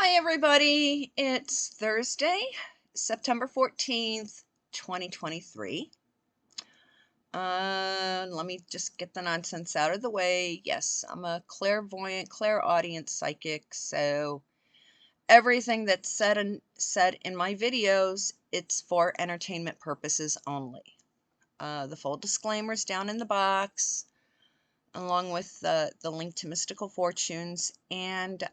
Hi everybody, it's Thursday, September 14th, 2023. Let me just get the nonsense out of the way. Yes, I'm a clairvoyant, clairaudient psychic, so everything that's said in my videos, it's for entertainment purposes only. The full disclaimer's down in the box, along with the link to Mystical Fortunes and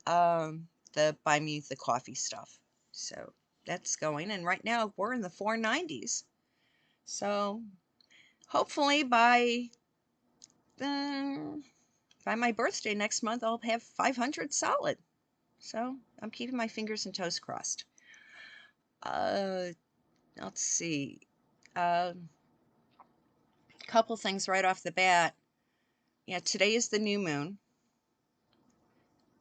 the Buy Me the Coffee stuff. So that's going, and right now we're in the 490s. So hopefully by my birthday next month, I'll have 500 solid. So I'm keeping my fingers and toes crossed. Let's see. A couple things right off the bat. Yeah, today is the new moon.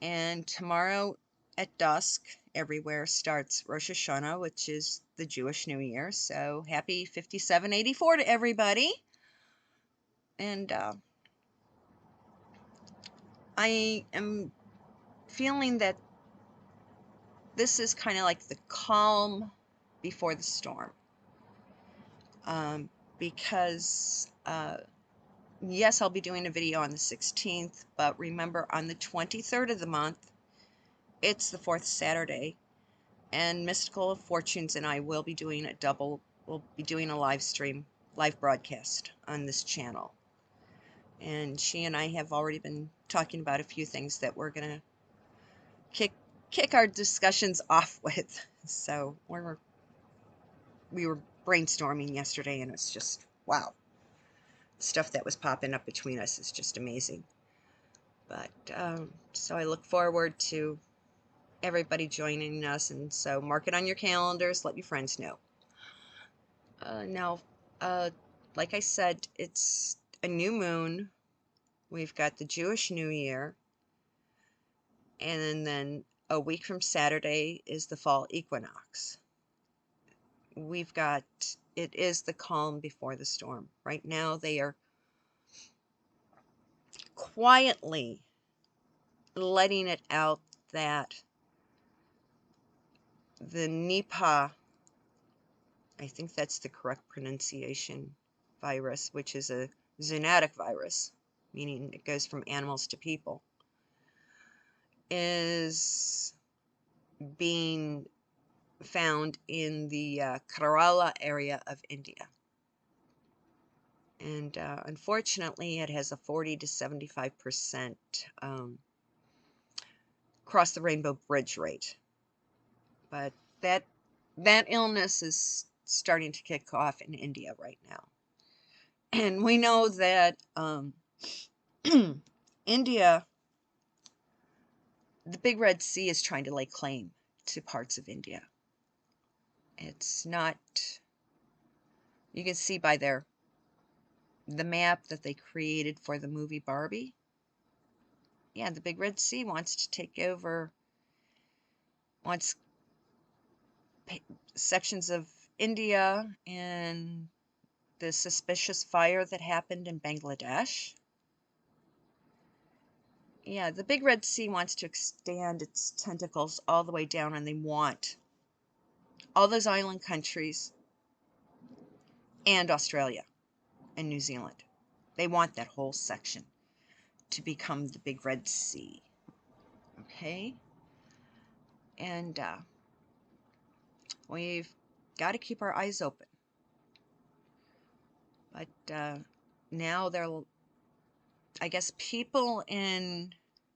And tomorrow at dusk, everywhere starts Rosh Hashanah, which is the Jewish New Year. So happy 5784 to everybody. And I am feeling that this is kind of like the calm before the storm. Because yes, I'll be doing a video on the 16th, but remember on the 23rd of the month, it's the fourth Saturday. And Mystical Fortunes and I will be doing we'll be doing a live broadcast on this channel. And she and I have already been talking about a few things that we're going to kick our discussions off with. So we were brainstorming yesterday, and it's just, wow. Stuff that was popping up between us is just amazing. But, so I look forward to everybody joining us, and so mark it on your calendars, let your friends know. Now, like I said, it's a new moon. We've got the Jewish New Year, and then a week from Saturday is the fall equinox. It is the calm before the storm. Right now, they are quietly letting it out that the Nipah, I think that's the correct pronunciation, virus, which is a zoonotic virus, meaning it goes from animals to people, is being found in the Kerala area of India. And unfortunately, it has a 40 to 75% cross the rainbow bridge rate. But that illness is starting to kick off in India right now. And we know that India, the Big Red Sea is trying to lay claim to parts of India. It's not, you can see by the map that they created for the movie Barbie. Yeah, the Big Red Sea wants to take over, wants sections of India, and the suspicious fire that happened in Bangladesh. Yeah, the Big Red Sea wants to extend its tentacles all the way down, and they want all those island countries and Australia and New Zealand. They want that whole section to become the Big Red Sea. Okay? And we've got to keep our eyes open. But now I guess people in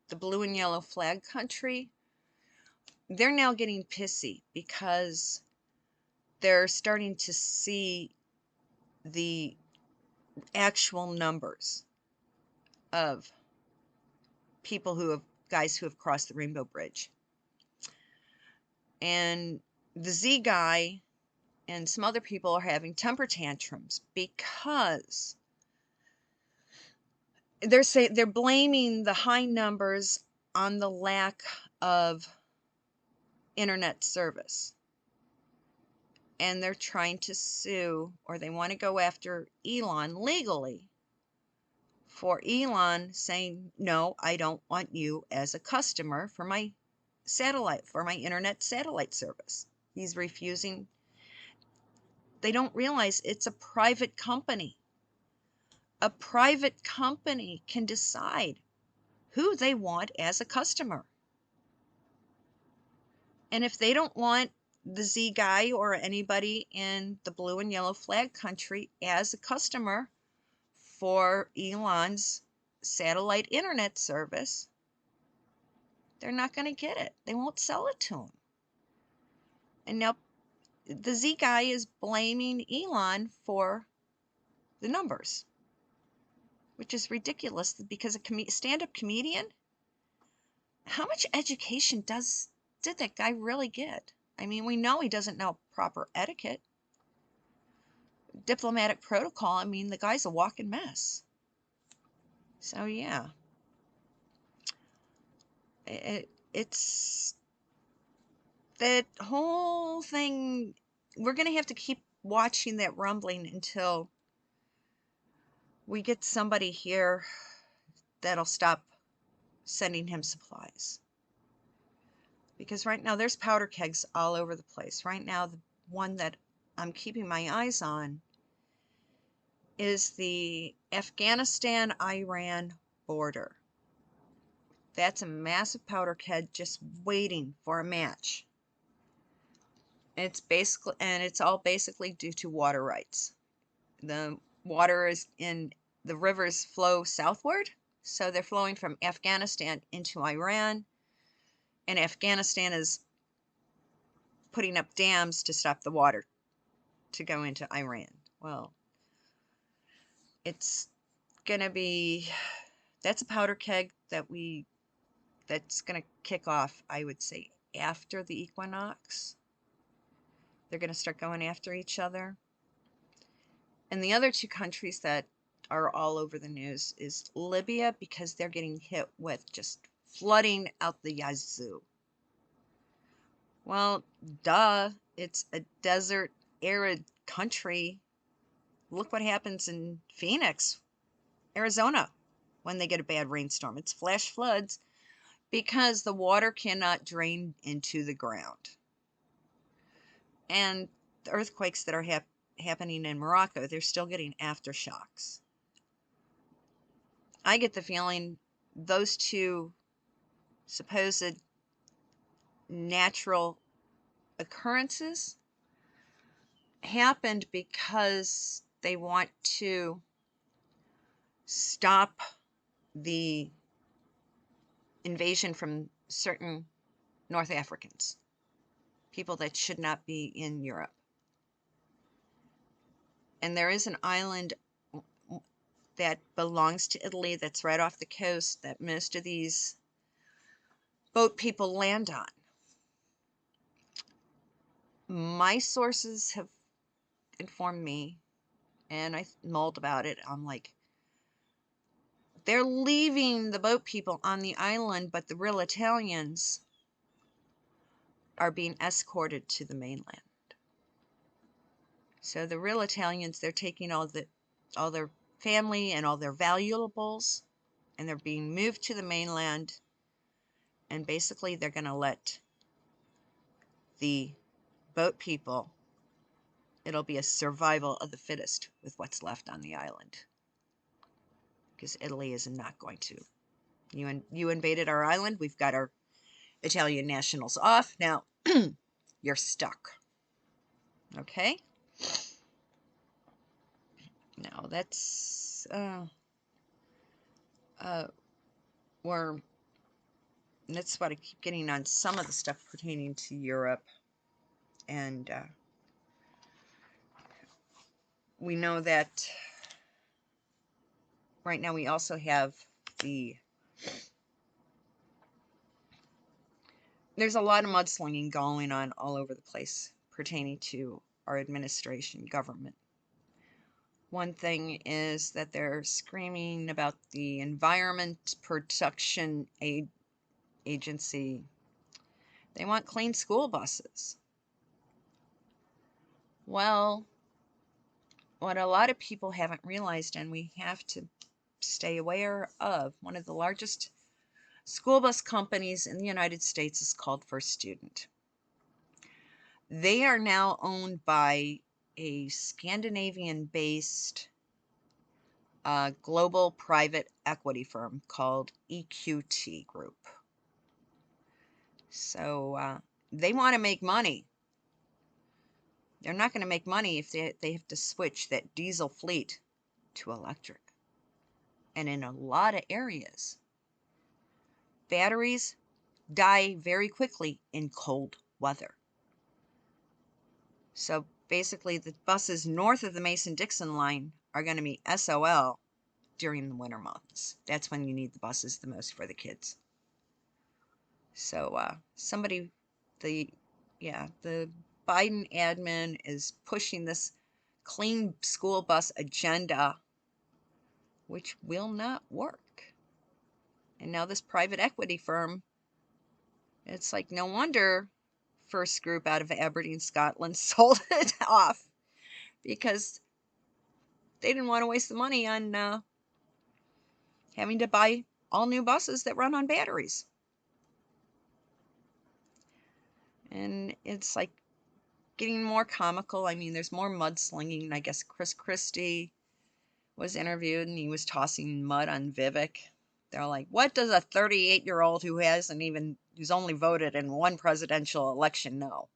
the blue and yellow flag country, they're now getting pissy because they're starting to see the actual numbers of guys who have crossed the Rainbow Bridge. And the Z guy and some other people are having temper tantrums because they're blaming the high numbers on the lack of internet service. And they're trying to sue, or they want to go after Elon legally for Elon saying, no, I don't want you as a customer for my satellite, for my internet satellite service. He's refusing. They don't realize it's a private company. A private company can decide who they want as a customer. And if they don't want the Z guy or anybody in the blue and yellow flag country as a customer for Elon's satellite internet service, they're not going to get it. They won't sell it to them. And now the Z guy is blaming Elon for the numbers, which is ridiculous because a stand-up comedian, how much education did that guy really get? I mean, we know he doesn't know proper etiquette, diplomatic protocol. I mean, the guy's a walking mess. So yeah, it's that whole thing. We're gonna have to keep watching that rumbling until we get somebody here that'll stop sending him supplies. Because right now there's powder kegs all over the place. Right now, the one that I'm keeping my eyes on is the Afghanistan-Iran border. That's a massive powder keg just waiting for a match. It's all basically due to water rights. The water is in the rivers flow southward, so they're flowing from Afghanistan into Iran, and Afghanistan is putting up dams to stop the water to go into Iran. Well, it's gonna be, that's a powder keg that's gonna kick off, I would say, after the equinox. They're gonna start going after each other. And the other two countries that are all over the news is Libya, because they're getting hit with just flooding out the yazoo. Well, duh, it's a desert, arid country. Look what happens in Phoenix, Arizona, when they get a bad rainstorm. It's flash floods because the water cannot drain into the ground. And the earthquakes that are happening in Morocco, they're still getting aftershocks. I get the feeling those two supposed natural occurrences happened because they want to stop the invasion from certain North Africans, people that should not be in Europe. And there is an island that belongs to Italy that's right off the coast that most of these boat people land on. My sources have informed me, and I mulled about it. I'm like, they're leaving the boat people on the island, but the real Italians are being escorted to the mainland. So the real Italians, they're taking all their family and all their valuables, and they're being moved to the mainland, and basically they're going to let the boat people, it'll be a survival of the fittest with what's left on the island. Because Italy is not going to. You invaded our island, we've got our Italian nationals off, now you're stuck. Okay? Now that's that's what I keep getting on some of the stuff pertaining to Europe. And we know that right now we also have there's a lot of mudslinging going on all over the place pertaining to our administration, government. One thing is that they're screaming about the Environment Protection Agency. They want clean school buses. Well, what a lot of people haven't realized, and we have to stay aware of, one of the largest school bus companies in the United States is called First Student. They are now owned by a Scandinavian-based global private equity firm called EQT Group. So they want to make money. They're not going to make money if they have to switch that diesel fleet to electric. And in a lot of areas, batteries die very quickly in cold weather. So basically, the buses north of the Mason-Dixon line are going to be SOL during the winter months. That's when you need the buses the most for the kids. So the Biden admin is pushing this clean school bus agenda, which will not work. And now this private equity firm, it's like no wonder First Group out of Aberdeen, Scotland sold it off, because they didn't want to waste the money on having to buy all new buses that run on batteries. And it's like getting more comical. I mean, there's more mudslinging. I guess Chris Christie was interviewed and he was tossing mud on Vivek. They're like, what does a 38-year-old who's only voted in one presidential election know?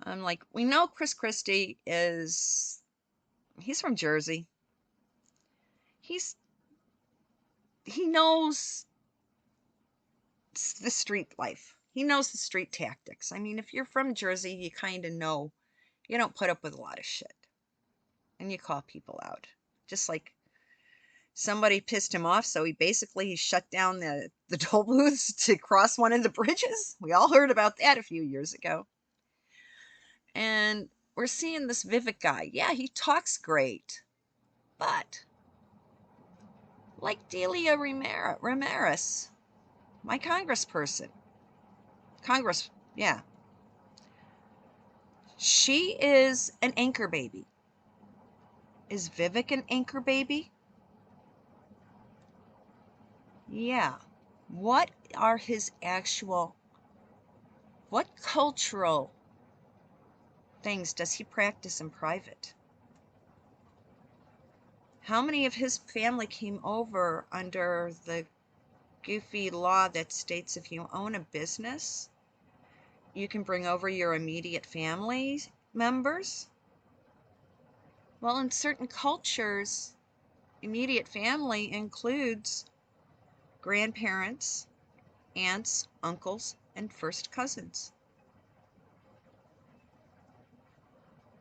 I'm like, we know Chris Christie he's from Jersey. He knows the street life. He knows the street tactics. I mean, if you're from Jersey, you kind of know you don't put up with a lot of shit. And you call people out. Just like somebody pissed him off, so he shut down the toll booths to cross one of the bridges. We all heard about that a few years ago. And we're seeing this Vivek guy. Yeah, he talks great. But like Delia Ramirez, my congressperson. Yeah. She is an anchor baby. Is Vivek an anchor baby? Yeah. What cultural things does he practice in private? How many of his family came over under the goofy law that states if you own a business, you can bring over your immediate family members? Well, in certain cultures, immediate family includes grandparents, aunts, uncles, and first cousins.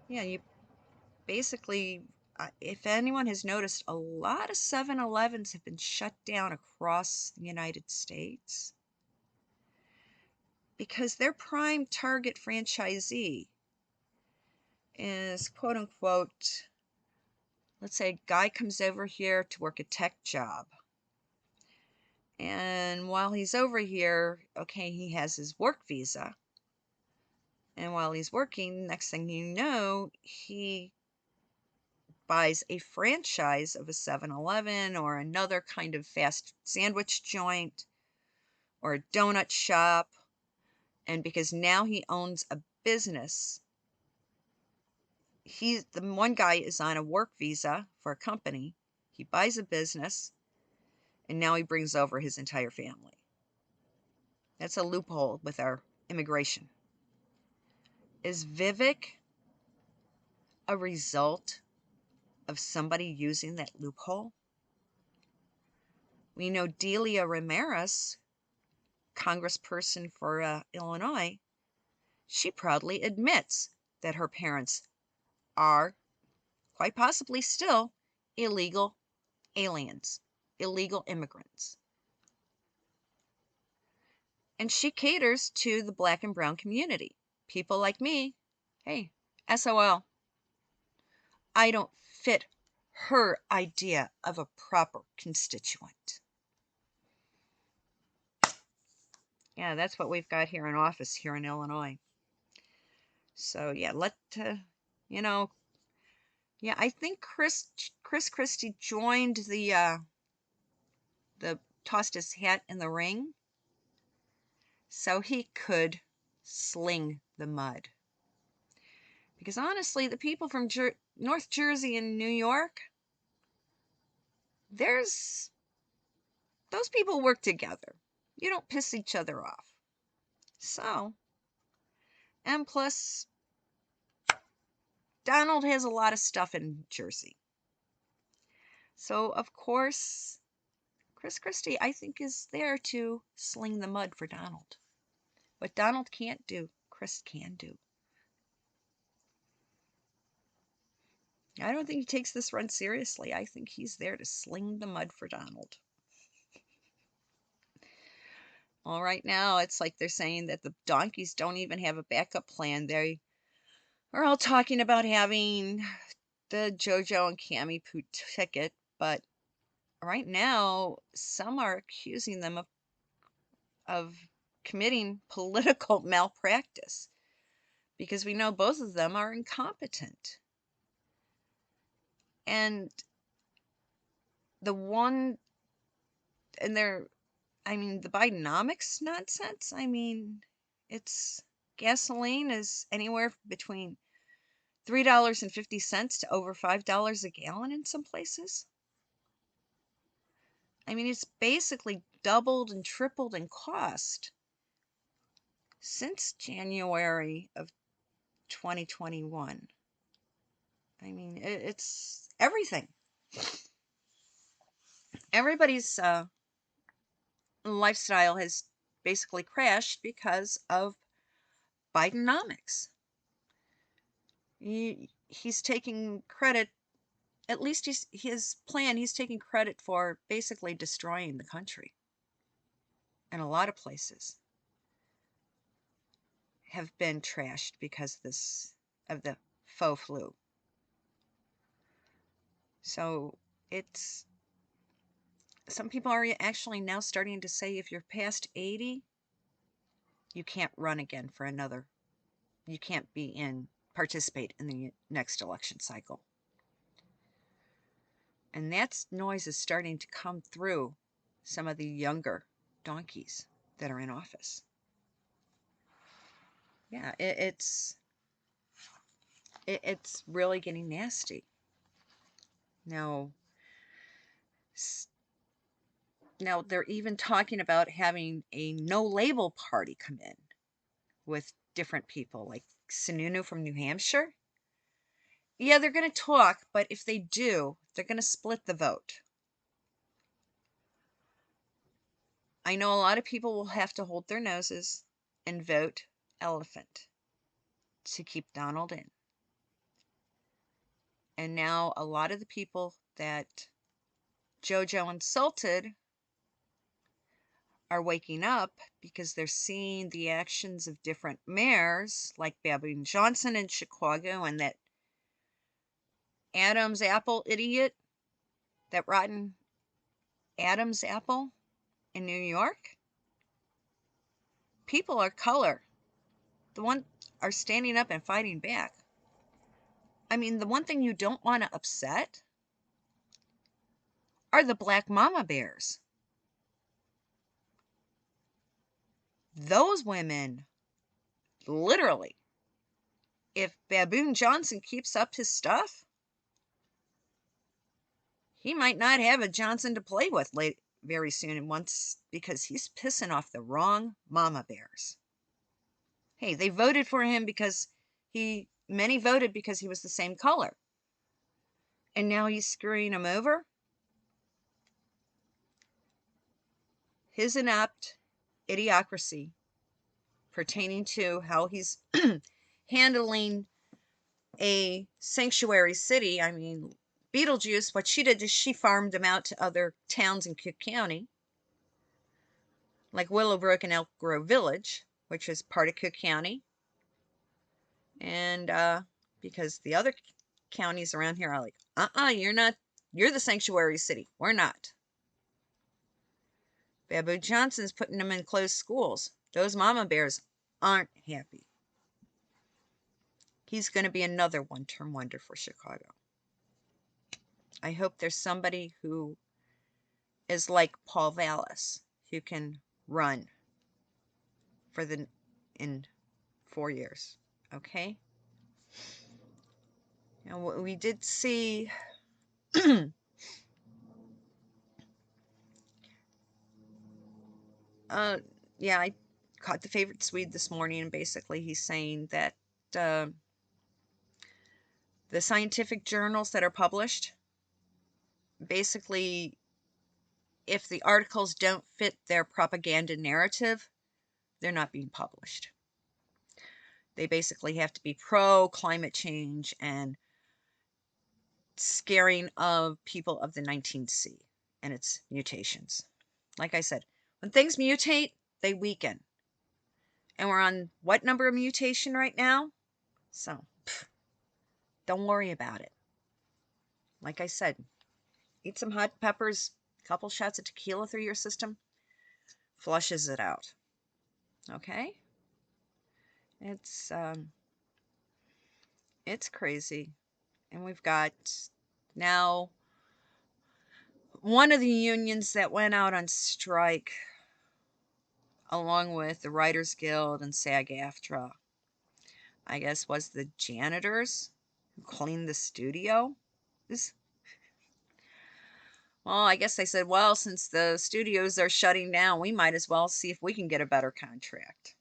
Yeah, you basically, if anyone has noticed, a lot of 7-Elevens have been shut down across the United States because their prime target franchisee is, quote unquote, let's say a guy comes over here to work a tech job. And while he's over here, okay, he has his work visa. And while he's working, next thing you know, he buys a franchise of a 7-Eleven or another kind of fast sandwich joint or a donut shop. And because now he owns a business, the one guy is on a work visa for a company. He buys a business, and now he brings over his entire family. That's a loophole with our immigration. Is Vivek a result of somebody using that loophole? We know Delia Ramirez, congressperson for Illinois, she proudly admits that her parents are, quite possibly still, illegal aliens, illegal immigrants. And she caters to the black and brown community. People like me, hey, SOL. I don't fit her idea of a proper constituent. Yeah, that's what we've got here in office here in Illinois. So yeah, I think Chris Christie joined the tossed his hat in the ring so he could sling the mud. Because honestly, the people from North Jersey and New York, those people work together. You don't piss each other off. So, and plus, Donald has a lot of stuff in Jersey. So, of course, Chris Christie, I think, is there to sling the mud for Donald. What Donald can't do, Chris can do. I don't think he takes this run seriously. I think he's there to sling the mud for Donald. Well, right now, it's like they're saying that the donkeys don't even have a backup plan. They are all talking about having the Jojo and Cammy Poo ticket, but right now, some are accusing them of committing political malpractice because we know both of them are incompetent. And the one, and they're, the Bidenomics nonsense, it's gasoline is anywhere between $3.50 to over $5 a gallon in some places. It's basically doubled and tripled in cost since January of 2021. It's everything. Everybody's lifestyle has basically crashed because of Bidenomics. He's taking credit, at least his plan, he's taking credit for basically destroying the country. And a lot of places have been trashed because of the faux flu. So some people are actually now starting to say if you're past 80, you can't run again for you can't participate in the next election cycle. And that noise is starting to come through some of the younger donkeys that are in office. Yeah, it's really getting nasty. Now they're even talking about having a no-label party come in with different people, like Sununu from New Hampshire. Yeah, they're going to talk, but if they do, they're going to split the vote. I know a lot of people will have to hold their noses and vote elephant to keep Donald in. And now a lot of the people that Jojo insulted are waking up because they're seeing the actions of different mayors, like Baboon Johnson in Chicago and that Adam's apple idiot, that rotten Adam's apple in New York. People of color, the one are standing up and fighting back. The one thing you don't want to upset are the black mama bears. Those women, literally, if Baboon Johnson keeps up his stuff, he might not have a Johnson to play with very soon because he's pissing off the wrong mama bears. Hey, they voted for him because many voted because he was the same color. And now he's screwing them over? His inept idiocracy pertaining to how he's handling a sanctuary city. Beetlejuice, what she did is she farmed him out to other towns in Cook County, like Willowbrook and Elk Grove Village, which is part of Cook County. And because the other counties around here are like, you're the sanctuary city. We're not. Babu Johnson's putting them in closed schools. Those mama bears aren't happy. He's going to be another one-term wonder for Chicago. I hope there's somebody who is like Paul Vallis, who can run for in 4 years. Okay? Now, we did see yeah, I caught the favorite Swede this morning, and basically he's saying that the scientific journals that are published, basically, if the articles don't fit their propaganda narrative, they're not being published. They basically have to be pro climate change and scaring of people of the 19C and its mutations. Like I said, when things mutate, they weaken. And we're on what number of mutation right now? So, don't worry about it. Like I said, eat some hot peppers, a couple shots of tequila through your system, flushes it out. Okay? It's crazy. And we've got now one of the unions that went out on strike, along with the Writers Guild and SAG-AFTRA, I guess, was the janitors who cleaned the studio. Well, I guess they said, well, since the studios are shutting down, we might as well see if we can get a better contract.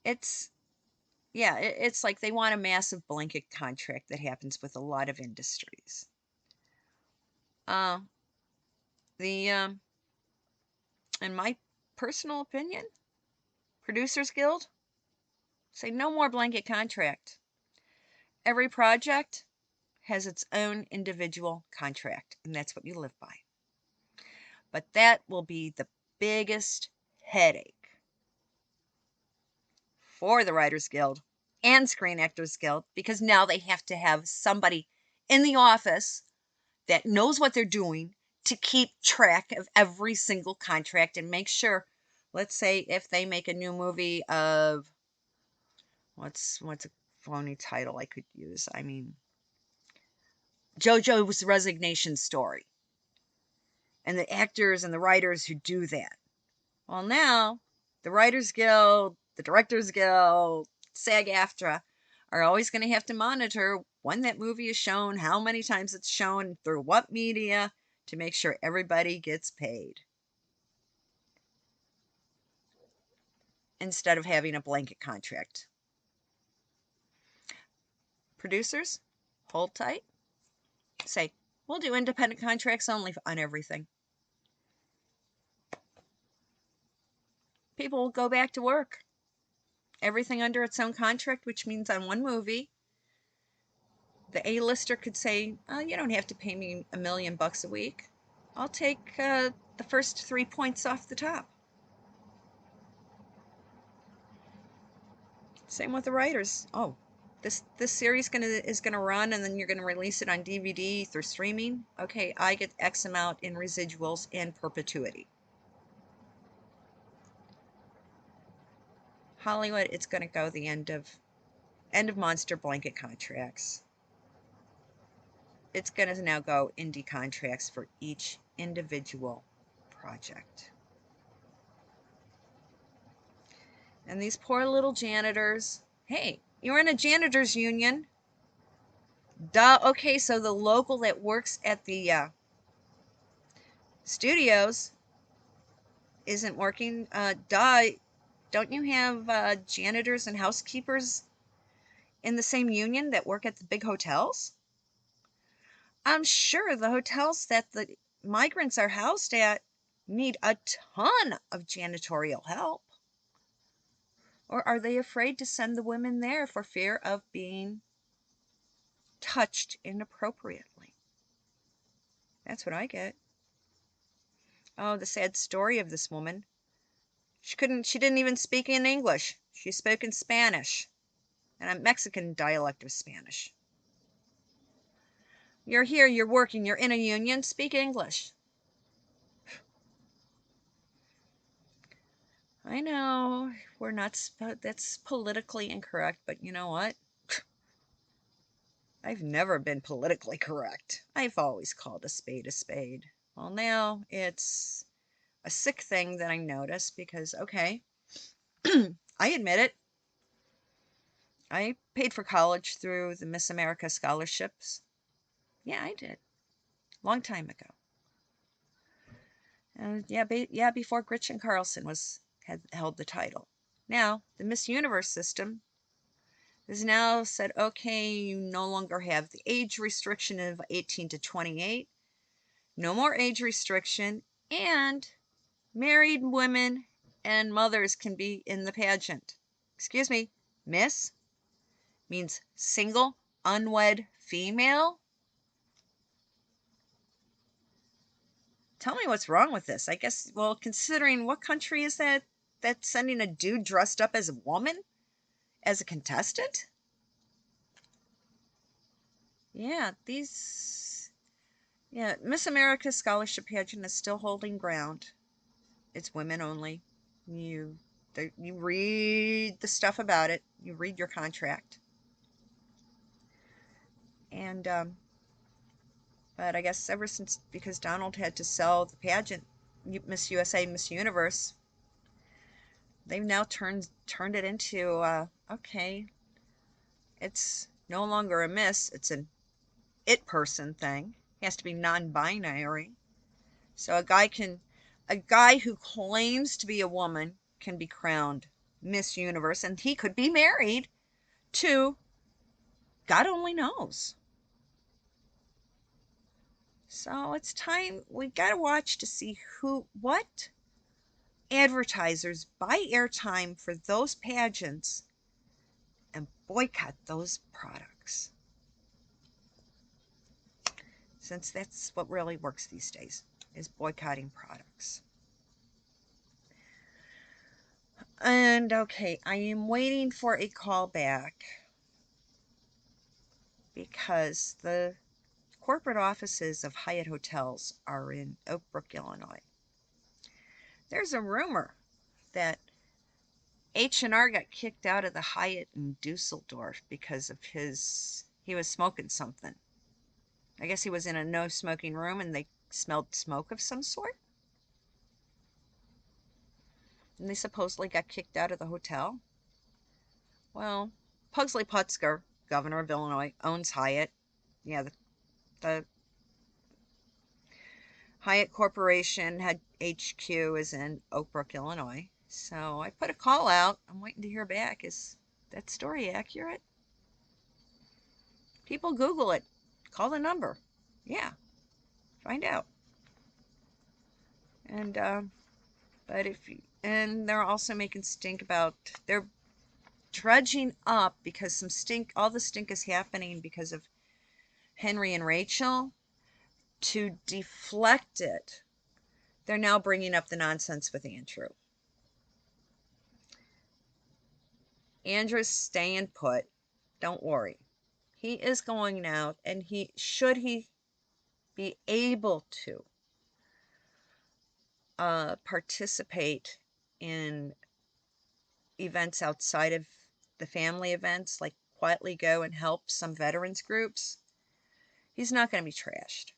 It's, yeah, it's like they want a massive blanket contract that happens with a lot of industries. In my personal opinion, Producers Guild say no more blanket contract. Every project has its own individual contract, and that's what you live by. But that will be the biggest headache for the Writers Guild and Screen Actors Guild, because now they have to have somebody in the office that knows what they're doing to keep track of every single contract and make sure, let's say if they make a new movie of, what's a phony title I could use? I mean, Jojo's resignation story. And the actors and the writers who do that. Well, now, the Writers Guild, the Directors Guild, SAG-AFTRA are always going to have to monitor when that movie is shown, how many times it's shown, through what media, to make sure everybody gets paid. Instead of having a blanket contract. Producers, hold tight. Say, we'll do independent contracts only on everything. People will go back to work. Everything under its own contract, which means on one movie, the A-lister could say, oh, you don't have to pay me $1 million a week. I'll take the first 3 points off the top. Same with the writers. Oh, this series is gonna run, and then you're gonna release it on DVD through streaming. Okay, I get X amount in residuals in perpetuity. Hollywood, it's gonna go the end of monster blanket contracts. It's gonna now go indie contracts for each individual project. And these poor little janitors. Hey, you're in a janitors union. Duh. Okay, so the local that works at the studios isn't working. Duh. Don't you have janitors and housekeepers in the same union that work at the big hotels? I'm sure the hotels that the migrants are housed at need a ton of janitorial help. Or are they afraid to send the women there for fear of being touched inappropriately? That's what I get. Oh, the sad story of this woman. She didn't even speak in English. She spoke in Spanish, and a Mexican dialect of Spanish. You're here, you're working, you're in a union, speak English. I know, we're not, that's politically incorrect, but you know what? I've never been politically correct. I've always called a spade a spade. Well, now it's a sick thing that I notice because, okay, I admit it. I paid for college through the Miss America scholarships. Yeah, I did. Long time ago. Yeah, before Gretchen Carlson had held the title. Now, the Miss Universe system has now said, okay, you no longer have the age restriction of 18 to 28. No more age restriction, and married women and mothers can be in the pageant. Excuse me, Miss means single, unwed female. Tell me what's wrong with this. I guess, well, considering what country is that that's sending a dude dressed up as a woman as a contestant? Yeah, Miss America Scholarship Pageant is still holding ground. It's women only. You you read the stuff about it. You read your contract. And but I guess ever since, because Donald had to sell the pageant, Miss USA, Miss Universe, they've now turned it into okay, it's no longer a miss, it's an it person thing. It has to be non-binary. So a guy who claims to be a woman can be crowned Miss Universe, and he could be married to God only knows. So it's time we gotta watch to see what advertisers buy airtime for those pageants and boycott those products. Since that's what really works these days, is boycotting products. And okay, I am waiting for a call back because the corporate offices of Hyatt Hotels are in Oak Brook, Illinois. There's a rumor that H&R got kicked out of the Hyatt in Dusseldorf because of he was smoking something. I guess he was in a no smoking room and they smelled smoke of some sort. And they supposedly got kicked out of the hotel. Well, Pugsley Putzger, governor of Illinois, owns Hyatt. Yeah, the Hyatt Corporation had HQ is in Oak Brook, Illinois. So I put a call out. I'm waiting to hear back. Is that story accurate? People Google it. Call the number. Yeah, find out. And but and they're also making stink about, they're dredging up because all the stink is happening because of Henry and Rachel. To deflect it, they're now bringing up the nonsense with Andrew. Andrew's staying put. Don't worry. He is going out, and should he be able to participate in events outside of the family events, like quietly go and help some veterans groups, he's not going to be trashed.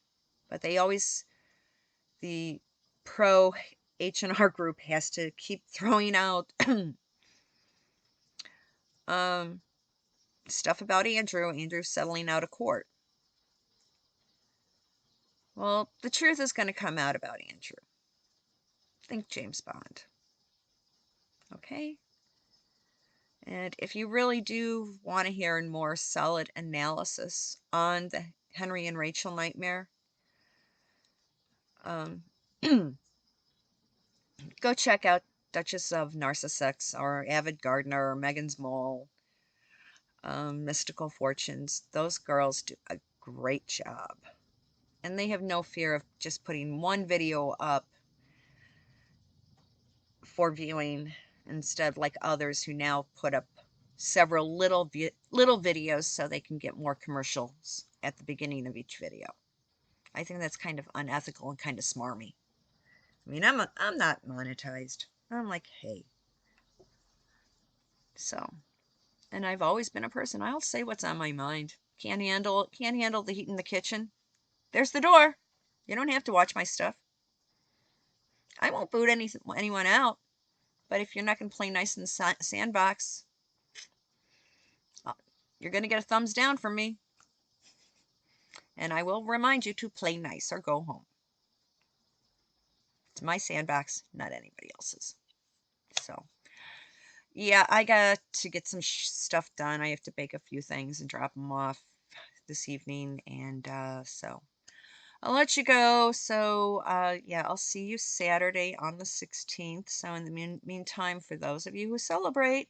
But the pro H&R group has to keep throwing out stuff about Andrew settling out of court. Well, the truth is going to come out about Andrew. Think James Bond. Okay? And if you really do want to hear a more solid analysis on the Henry and Rachel nightmare, go check out Duchess of Narcissus or Avid Gardener or Megan's Mole, Mystical Fortunes. Those girls do a great job. And they have no fear of just putting one video up for viewing instead, like others who now put up several little videos so they can get more commercials at the beginning of each video. I think that's kind of unethical and kind of smarmy. I mean, I'm not monetized. I'm like, hey. So, and I've always been a person, I'll say what's on my mind. can't handle the heat in the kitchen, there's the door. You don't have to watch my stuff. I won't boot anyone out, but if you're not going to play nice in the sandbox, you're going to get a thumbs down from me. And I will remind you to play nice or go home. It's my sandbox, not anybody else's. So, yeah, I got to get some stuff done. I have to bake a few things and drop them off this evening. And so I'll let you go. So, yeah, I'll see you Saturday on the 16th. So, in the meantime, for those of you who celebrate,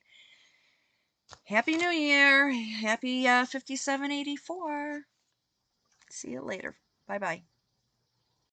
Happy New Year. Happy 5784. See you later. Bye-bye.